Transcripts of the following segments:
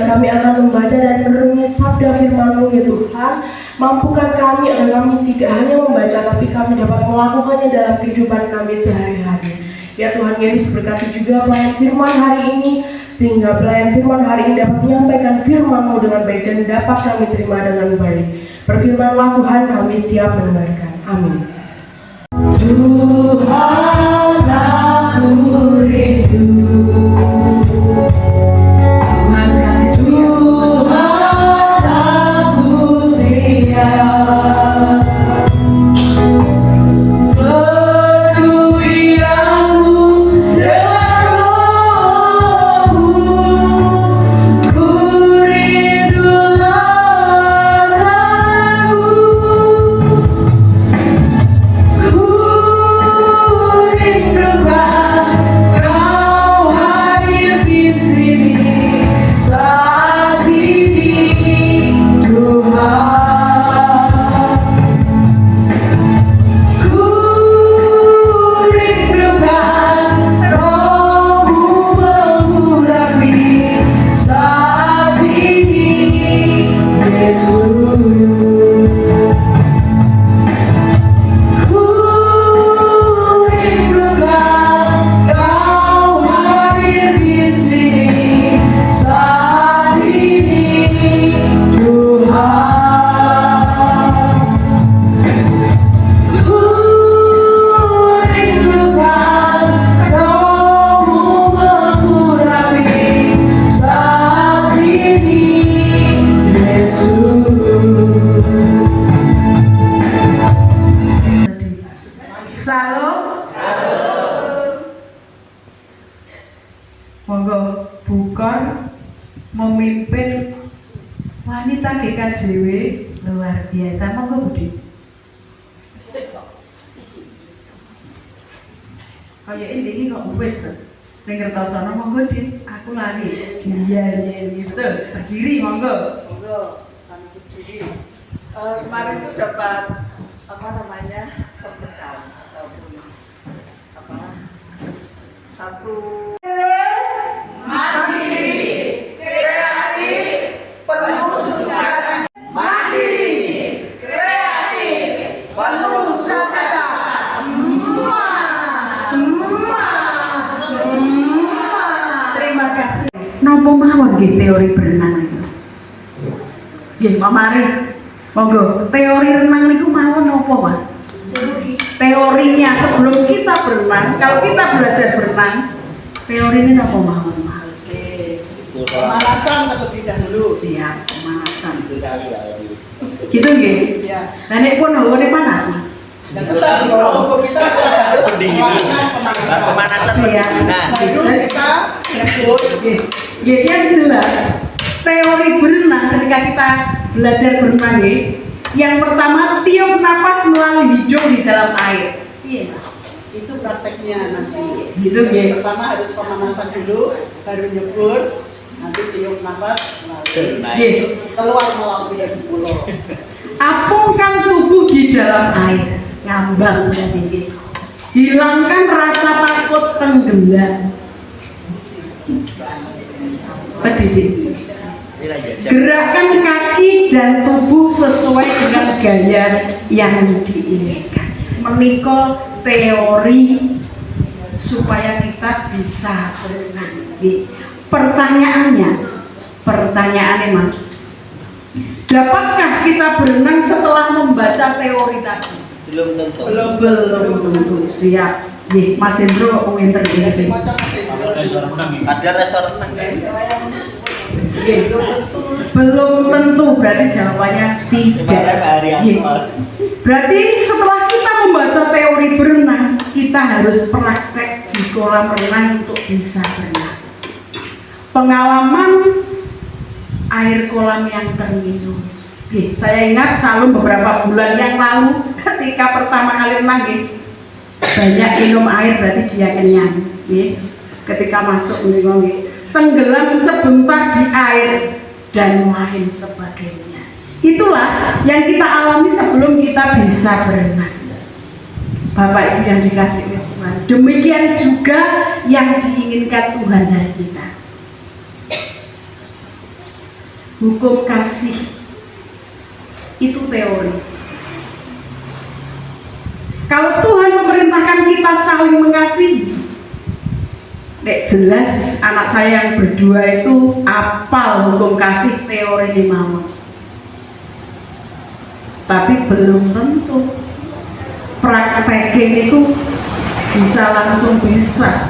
kami akan membaca dan merenungi sabda firman-Mu ya Tuhan. Mampukan kami agar kami tidak hanya membaca, tapi kami dapat melakukannya dalam kehidupan kami sehari-hari. Ya Tuhan Yesus, berkati juga pelayan firman hari ini, sehingga pelayan firman hari ini dapat menyampaikan firman-Mu dengan baik dan dapat kami terima dengan baik. Berfirmanlah Tuhan, kami siap mendengarkan. Amin. Tuhan, aku rindu. Monggo Bukor memimpin wanita GKJW luar biasa. Monggo Budi. Kaya ini kok wis to. Ning Kertosono monggo Dit, aku lari. Iya gitu. Berdiri monggo. Monggo, kami berdiri. Kemarin itu dapat pembekal ataupun satu mandiri, kreatif, penuh sukacita. Mandiri, kreatif, penuh sukacita. Terima kasih. Napa mawon nggih teori berenang itu? Nggih, Mari. Monggo, teori renang niku mawon napa, Pak? Teorinya sebelum kita berenang, kalau kita belajar berenang, teori ini apa mawon? Oke, pemanasan terlebih dahulu. Siap, pemanasan. Gitu nggih? Ya. Nah nek pun hawane panas. Dan tetap kalau kita harus melakukan pemanasan. Siap. Dulu kita nyebut. Nggih, yang jelas teori berenang ketika kita belajar berenang nggih. Yang pertama, tiup napas melalui hidung di dalam air. Iya. Itu prakteknya nanti. Gitu nggih. Pertama harus pemanasan dulu, baru nyebur, nanti tiup nafas, keluar melalui mulut. Apungkan tubuh di dalam air, ngambang berarti. Hilangkan rasa takut tenggelam. Pendidik. Gerakan kaki dan tubuh sesuai dengan gaya yang diinginkan. Menika teori supaya kita bisa berenang. Pertanyaannya Mas, dapatkah kita berenang setelah membaca teori tadi? Belum tentu. Belum. Siap. Mas Hendro pinter iki. Ada resor renang kan? Belum tentu, berarti jawabannya tidak. Berarti setelah kita membaca teori berenang, kita harus praktek di kolam renang untuk bisa berenang. Pengalaman air kolam yang terminum. Saya ingat selalu beberapa bulan yang lalu ketika pertama kali renang, banyak minum air berarti dia kenyang. Ketika masuk tenggelam sebentar di air dan lain sebagainya. Itulah yang kita alami sebelum kita bisa berenang. Bapak Ibu yang dikasihi Tuhan, demikian juga yang diinginkan Tuhan dari kita. hukum kasih itu teori. Kalau Tuhan memerintahkan kita saling mengasihi, jelas anak saya yang berdua itu apal hukum kasih teori di mama. Tapi belum tentu praktekin itu bisa langsung bisa.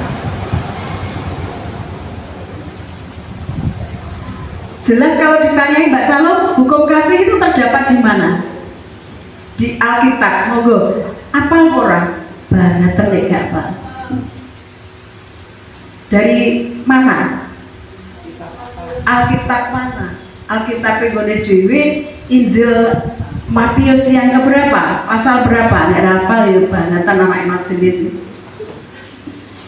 Jelas kalau ditanyai Mbak Salom, hukum kasih itu terdapat di mana? Di Alkitab, monggo. Apal orang? Banget telik gak Pak? Dari mana? Alkitab mana? Alkitab Penggone Dewi, Injil Matius yang keberapa? Pasal berapa? Nek hafal ya banget anak emak jenis.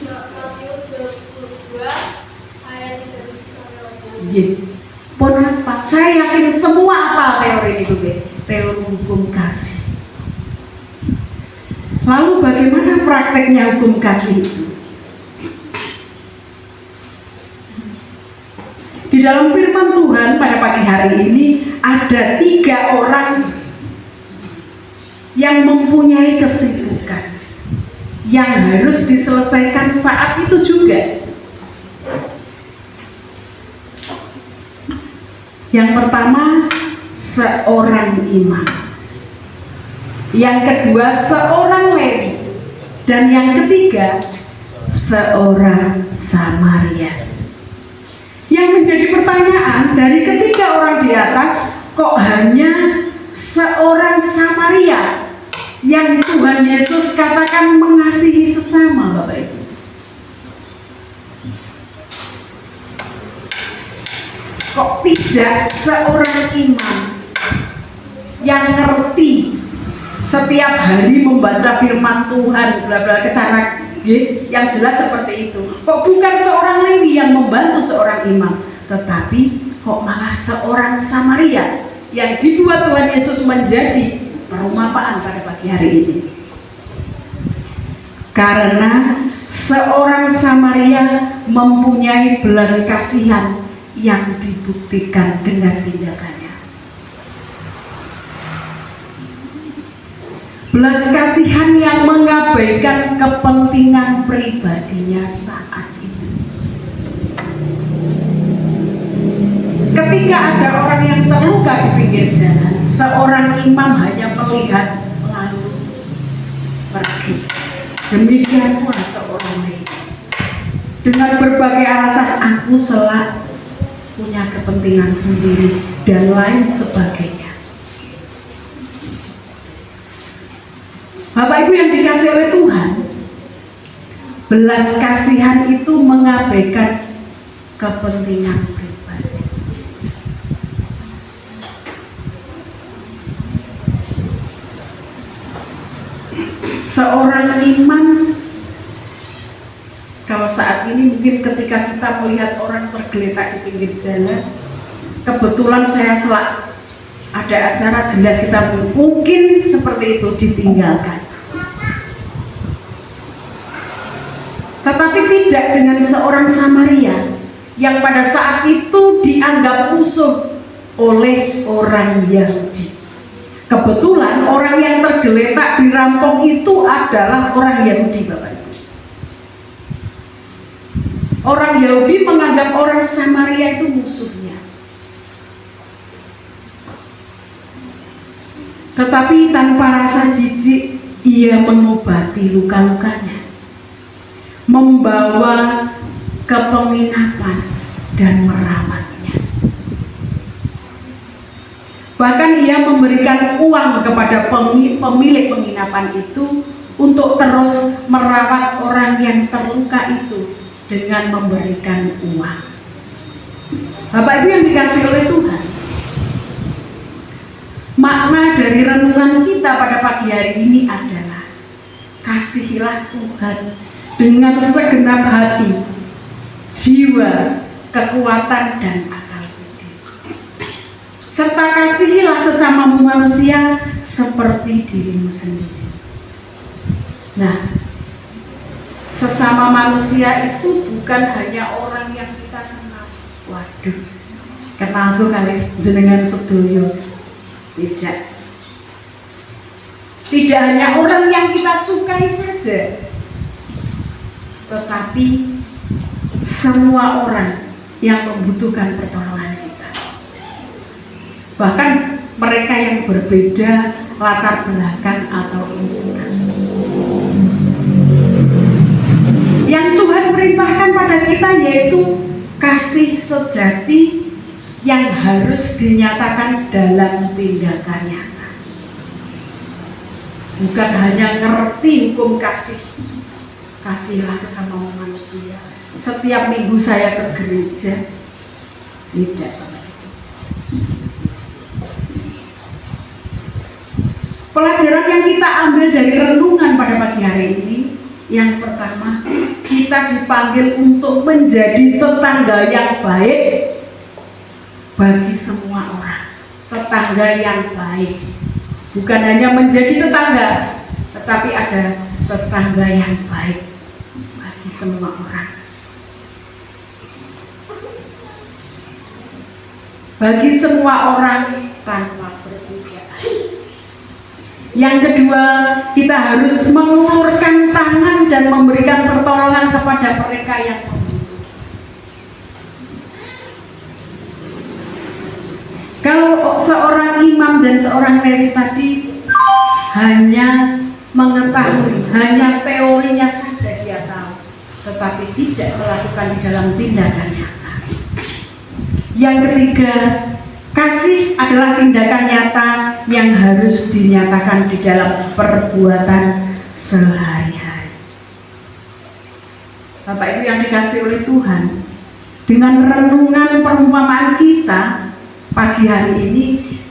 Matius 22 ayat 3-8. Iya. Pun apa? Saya yakin semua apa teori itu, teori hukum kasih. Lalu bagaimana prakteknya hukum kasih itu? Di dalam firman Tuhan pada pagi hari ini ada 3 orang yang mempunyai kesibukan yang harus diselesaikan saat itu juga. Yang pertama, seorang imam. Yang kedua, seorang Lewi. Dan yang ketiga, seorang Samaria. Yang menjadi pertanyaan, dari ketiga orang di atas, kok hanya seorang Samaria yang Tuhan Yesus katakan mengasihi sesama, Bapak Ibu? Kok tidak seorang imam yang ngerti setiap hari membaca firman Tuhan bla bla kesana, yang jelas seperti itu? Kok bukan seorang Lewi yang membantu seorang imam, tetapi kok malah seorang Samaria yang dibuat Tuhan Yesus menjadi perumpamaan pada pagi hari ini? Karena seorang Samaria mempunyai belas kasihan yang dibuktikan dengan tindakannya. Belas kasihan yang mengabaikan kepentingan pribadinya saat itu. Ketika ada orang yang terluka di pinggir jalan, seorang imam hanya melihat lalu pergi. Demikian pula seorang Lewi dengan berbagai alasan, aku punya kepentingan sendiri dan lain sebagainya. Bapak Ibu yang dikasih oleh Tuhan, belas kasihan itu mengabaikan kepentingan pribadi. Seorang imam, kalau saat ini mungkin ketika kita melihat orang tergeletak di pinggir jalan, kebetulan saya ada acara, jelas kita mungkin seperti itu ditinggalkan. Tetapi tidak dengan seorang Samaria yang pada saat itu dianggap musuh oleh orang Yahudi. Kebetulan orang yang tergeletak dirampok itu adalah orang Yahudi, Bapak Ibu. Orang Yahudi menganggap orang Samaria itu musuhnya. Tetapi tanpa rasa jijik, ia mengobati luka-lukanya, membawa ke penginapan dan merawatnya. Bahkan ia memberikan uang kepada pemilik penginapan itu untuk terus merawat orang yang terluka itu dengan memberikan uang. Bapak Ibu yang dikasihi oleh Tuhan, makna dari renungan kita pada pagi hari ini adalah kasihilah Tuhan dengan segenap hati, jiwa, kekuatan, dan akal budi. Serta kasihilah sesamamu manusia seperti dirimu sendiri. Nah, sesama manusia itu bukan hanya orang yang kita kenal. Waduh, kenal tuh kali jenengan sedoyo. Tidak hanya orang yang kita sukai saja, tetapi semua orang yang membutuhkan pertolongan kita. Bahkan mereka yang berbeda latar belakang atau status. Yang Tuhan perintahkan pada kita yaitu kasih sejati yang harus dinyatakan dalam tindakan nyata. Bukan hanya ngerti hukum kasih, kasihlah sesama manusia. Setiap minggu saya ke gereja, tidak. Pelajaran yang kita ambil dari renungan pada pagi hari ini, yang pertama, kita dipanggil untuk menjadi tetangga yang baik bagi semua orang. Tetangga yang baik, bukan hanya menjadi tetangga, tetapi ada tetangga yang baik bagi semua orang. Bagi semua orang tanpa perbedaan. Yang kedua, kita harus mengulurkan tangan dan memberikan pertolongan kepada mereka yang membutuhkan. Kalau seorang imam dan seorang Lewi tadi hanya mengetahui, hanya teorinya saja dia tahu, tetapi tidak melakukan di dalam tindakan nyata. Yang ketiga, kasih adalah tindakan nyata yang harus dinyatakan di dalam perbuatan sehari-hari. Bapak Ibu yang dikasihi oleh Tuhan, dengan renungan perumpamaan kita pagi hari ini,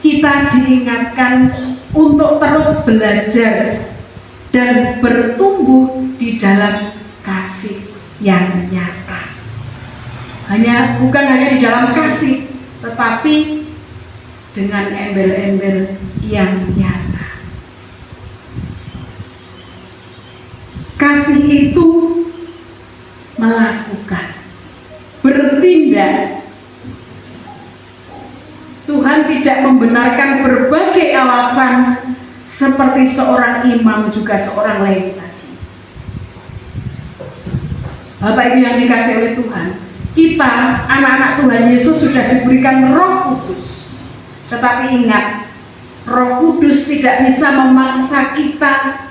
kita diingatkan untuk terus belajar dan bertumbuh di dalam kasih yang nyata. Bukan hanya di dalam kasih, tetapi dengan embel-embel yang nyata. Kasih itu melakukan, bertindak. Tuhan tidak membenarkan berbagai alasan seperti seorang imam juga seorang Lewi tadi. Bapak Ibu yang dikasihi oleh Tuhan, kita anak-anak Tuhan Yesus sudah diberikan Roh Kudus. Tetapi ingat, Roh Kudus tidak bisa memaksa kita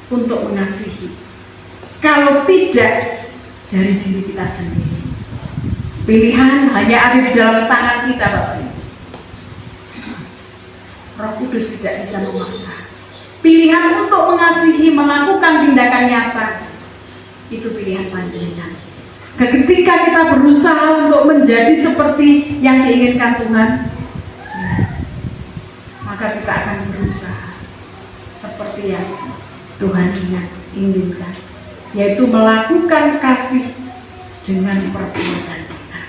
untuk mengasihi. Kalau tidak dari diri kita sendiri. Pilihan hanya ada di dalam tangan kita, Bapak Ibu. Roh Kudus tidak bisa memaksa. Pilihan untuk mengasihi, melakukan tindakan nyata, itu pilihan panjenengan. Ketika kita berusaha untuk menjadi seperti yang diinginkan Tuhan, jelas, maka kita akan berusaha seperti yang Tuhan inginkan, yaitu melakukan kasih dengan perbuatan kita.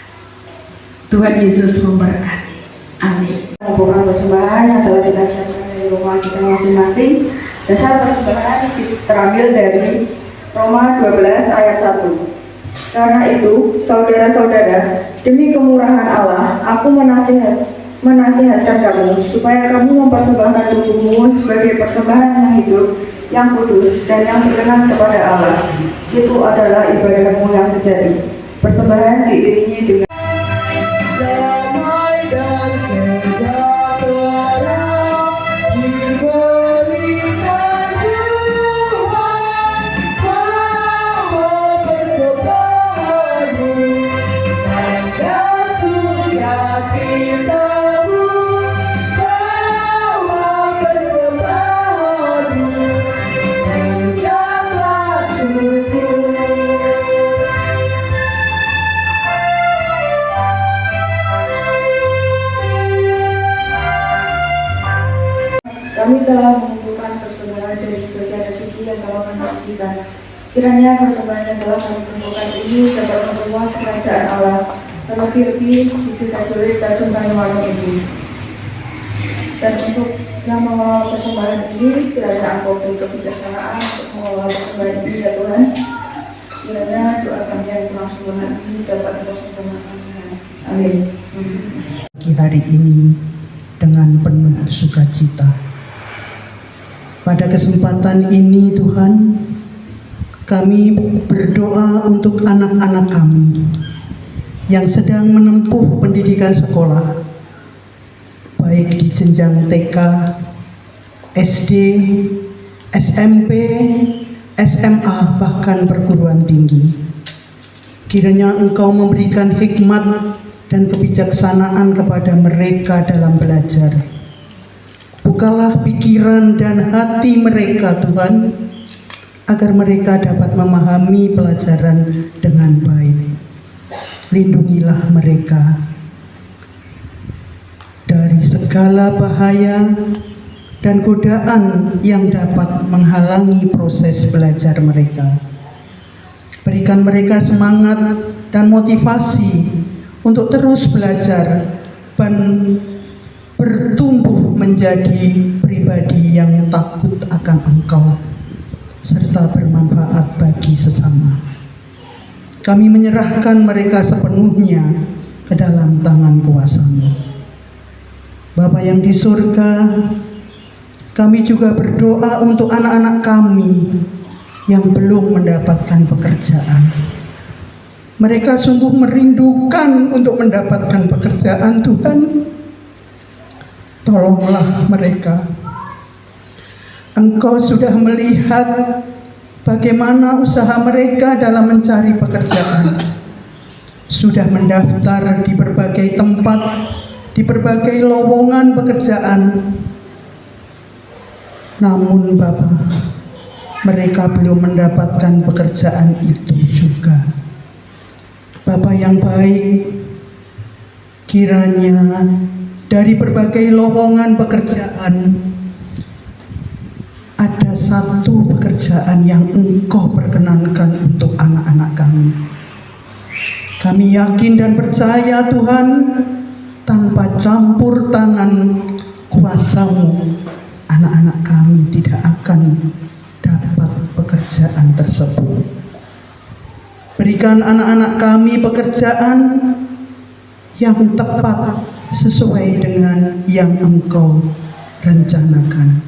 Tuhan Yesus memberkati. Amin. Mengumpulkan persembahan yang telah kita siapkan dari rumah kita masing-masing. Dasar persembahan terambil dari Roma 12 ayat 1. Karena itu, saudara-saudara, demi kemurahan Allah, aku menasihatkan kamu supaya kamu mempersembahkan tubuhmu sebagai persembahan yang hidup, yang kudus, dan yang berkenan kepada Allah. Itu adalah ibadahmu yang sejati. Persembahan diiringi dengan damai dan sejahtera diberikan Tuhan, bawa persembahanmu, tanda sukacitamu, bawa persembahanmu, ucaplah syukur. Kami telah mengumpulkan persembahan dari sebagian rezeki yang telah kami saksikan. Kiranya persembahan yang telah kami kumpulkan ini dapat memperluas kerajaan Allah, terlebih-lebih di kita sulit dan sumber warung ini. Dan untuk yang mengelola persembahan ini, kiranya Engkau beri kebijaksanaan untuk mengelola persembahan ini, ya Tuhan. Kiranya doa kami yang telah sempurna ini dapat Engkau sempurnakan. Amin. Pagi hari ini dengan penuh sukacita. Pada kesempatan ini Tuhan, kami berdoa untuk anak-anak kami yang sedang menempuh pendidikan sekolah, baik di jenjang TK, SD, SMP, SMA, bahkan perguruan tinggi. Kiranya Engkau memberikan hikmat dan kebijaksanaan kepada mereka dalam belajar. Bukalah pikiran dan hati mereka, Tuhan, agar mereka dapat memahami pelajaran dengan baik. Lindungilah mereka dari segala bahaya dan godaan yang dapat menghalangi proses belajar mereka. Berikan mereka semangat dan motivasi untuk terus belajar dan bertumbuh menjadi pribadi yang takut akan Engkau serta bermanfaat bagi sesama. Kami menyerahkan mereka sepenuhnya ke dalam tangan kuasa-Mu. Bapa yang di surga, kami juga berdoa untuk anak-anak kami yang belum mendapatkan pekerjaan. Mereka sungguh merindukan untuk mendapatkan pekerjaan, Tuhan. Tolonglah mereka. Engkau sudah melihat bagaimana usaha mereka dalam mencari pekerjaan. Sudah mendaftar di berbagai tempat, di berbagai lowongan pekerjaan. Namun Bapa, mereka belum mendapatkan pekerjaan itu juga. Bapa yang baik, kiranya dari berbagai lowongan pekerjaan ada satu pekerjaan yang Engkau perkenankan untuk anak-anak kami. Kami yakin dan percaya Tuhan, tanpa campur tangan kuasa-Mu, anak-anak kami tidak akan dapat pekerjaan tersebut. Berikan anak-anak kami pekerjaan yang tepat sesuai dengan yang Engkau rencanakan.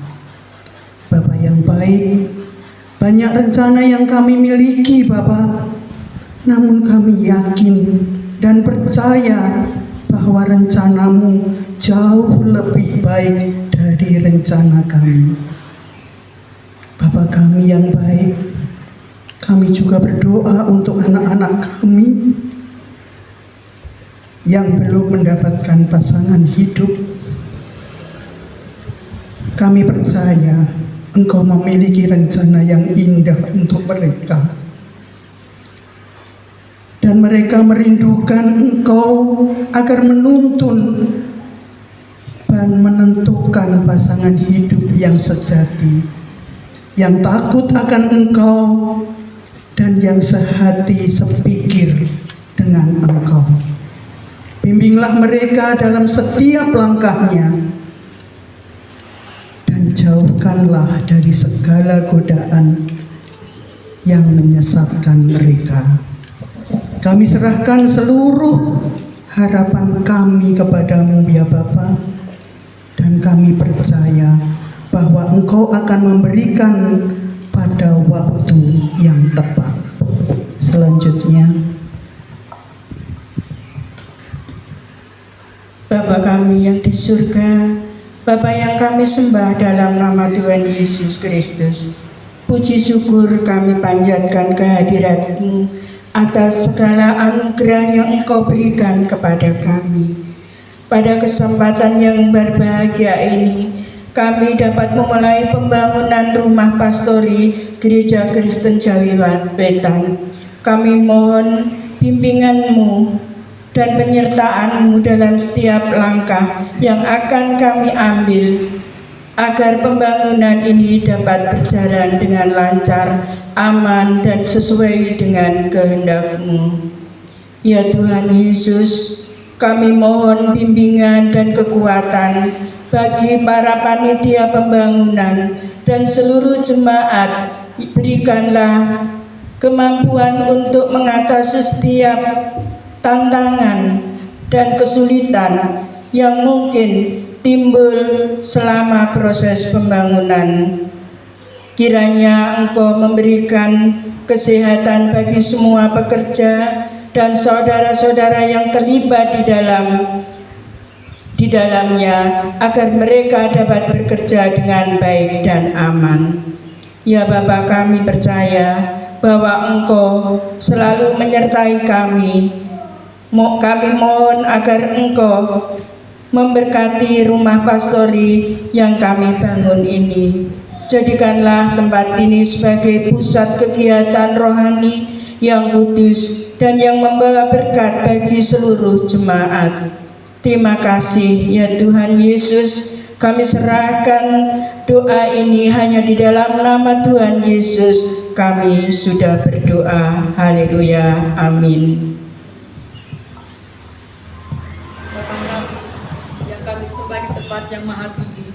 Bapa yang baik, banyak rencana yang kami miliki Bapa, namun kami yakin dan percaya bahwa rencana-Mu jauh lebih baik dari rencana kami. Bapa kami yang baik, kami juga berdoa untuk anak-anak kami yang belum mendapatkan pasangan hidup. Kami percaya Engkau memiliki rencana yang indah untuk mereka, dan mereka merindukan Engkau agar menuntun dan menentukan pasangan hidup yang sejati, yang takut akan Engkau dan yang sehati sepikir dengan Engkau. Bimbinglah mereka dalam setiap langkahnya, dan jauhkanlah dari segala godaan yang menyesatkan mereka. Kami serahkan seluruh harapan kami kepadamu ya Bapa, dan kami percaya bahwa Engkau akan memberikan pada waktu yang tepat. Selanjutnya, Bapa kami yang di surga, Bapa yang kami sembah dalam nama Tuhan Yesus Kristus, puji syukur kami panjatkan kehadirat-Mu atas segala anugerah yang Engkau berikan kepada kami. Pada kesempatan yang berbahagia ini, kami dapat memulai pembangunan rumah pastori Gereja Kristen Jawi Wetan. Kami mohon bimbingan-Mu dan penyertaan-Mu dalam setiap langkah yang akan kami ambil, agar pembangunan ini dapat berjalan dengan lancar, aman, dan sesuai dengan kehendak-Mu. Ya Tuhan Yesus, kami mohon bimbingan dan kekuatan bagi para panitia pembangunan dan seluruh jemaat. Berikanlah kemampuan untuk mengatasi setiap tantangan dan kesulitan yang mungkin timbul selama proses pembangunan. Kiranya Engkau memberikan kesehatan bagi semua pekerja dan saudara-saudara yang terlibat di dalamnya agar mereka dapat bekerja dengan baik dan aman. Ya Bapa, kami percaya bahwa Engkau selalu menyertai kami. Kami mohon agar Engkau memberkati rumah pastori yang kami bangun ini. Jadikanlah tempat ini sebagai pusat kegiatan rohani yang kudus dan yang membawa berkat bagi seluruh jemaat. Terima kasih ya Tuhan Yesus. Kami serahkan doa ini hanya di dalam nama Tuhan Yesus. Kami sudah berdoa. Haleluya. Amin. Yang kami sembah di tempat yang maha tinggi,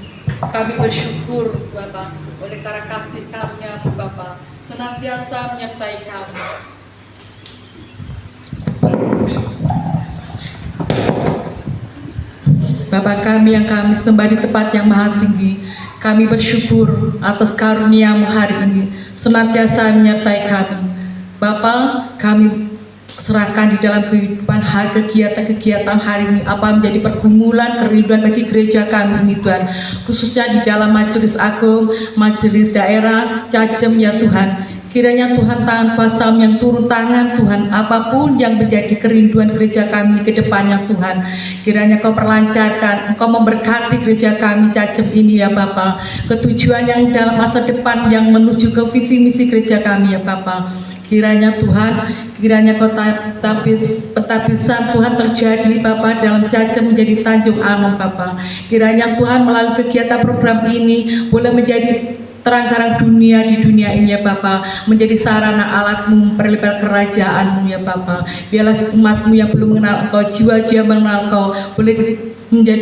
kami bersyukur Bapa oleh karena kasih karunia Bapa senantiasa menyertai kami. Bapa kami yang kami sembah di tempat yang maha tinggi, kami bersyukur atas karunia-Mu hari ini senantiasa menyertai kami. Bapa, kami serahkan di dalam kehidupan kegiatan hari ini apa menjadi pergumulan kerinduan bagi gereja kami ini Tuhan, khususnya di dalam majelis agung, majelis daerah, Cajem ya Tuhan. Kiranya Tuhan tangan kuasa-Mu yang turun tangan Tuhan, apapun yang menjadi kerinduan gereja kami ke depannya Tuhan, kiranya Kau perlancarkan, Engkau memberkati gereja kami Cajem ini ya Bapa, ketujuan yang dalam masa depan yang menuju ke visi misi gereja kami ya Bapa. Kiranya Tuhan, kiranya Kau pentabisan Tuhan terjadi Bapa dalam Cajem menjadi Tanjung Anom Bapa. Kiranya Tuhan melalui kegiatan program ini boleh menjadi terang-terang dunia di dunia ini ya Bapa, menjadi sarana alat-Mu memperlebar kerajaan-Mu ya Bapa. Biarlah umat-Mu yang belum mengenal Engkau, jiwa-jiwa mengenal Engkau, boleh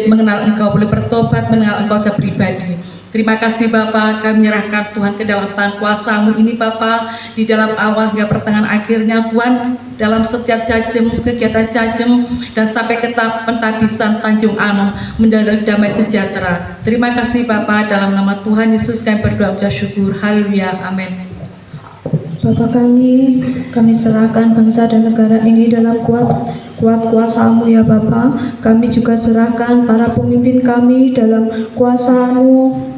mengenal Engkau, boleh bertobat mengenal Engkau secara pribadi. Terima kasih Bapa, kami menyerahkan Tuhan ke dalam tangan kuasa-Mu ini Bapa, di dalam awal hingga pertengahan akhirnya Tuhan, dalam setiap Cajem, kegiatan Cajem, dan sampai ke pentabisan Tanjung Anom mendapat damai sejahtera. Terima kasih Bapa, dalam nama Tuhan Yesus kami berdoa ucap syukur. Haleluya, amin. Bapa kami serahkan bangsa dan negara ini dalam kuat kuasa-Mu ya Bapa. Kami juga serahkan para pemimpin kami dalam kuasa-Mu.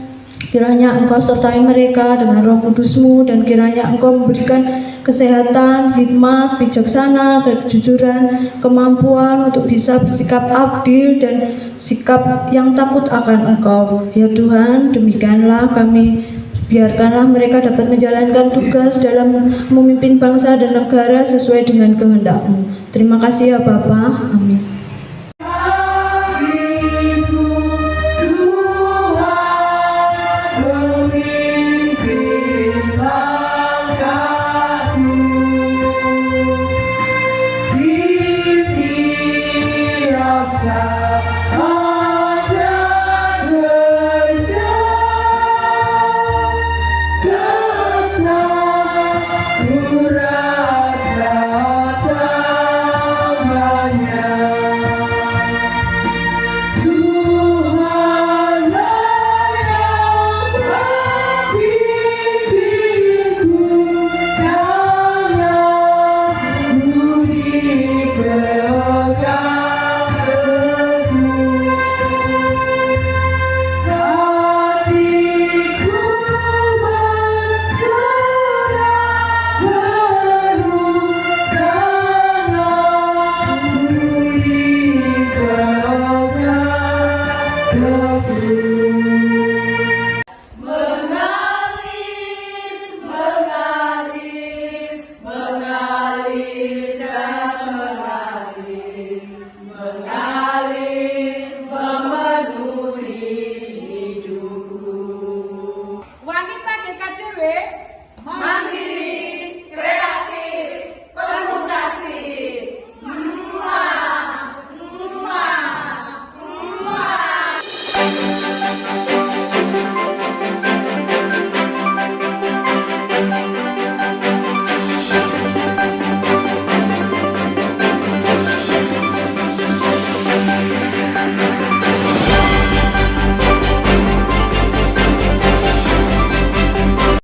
Kiranya Engkau sertai mereka dengan Roh Kudus-Mu, dan kiranya Engkau memberikan kesehatan, hikmat, bijaksana, kejujuran, kemampuan untuk bisa bersikap adil dan sikap yang takut akan Engkau. Ya Tuhan, demikianlah kami, biarkanlah mereka dapat menjalankan tugas dalam memimpin bangsa dan negara sesuai dengan kehendak-Mu. Terima kasih ya Bapa. Amin.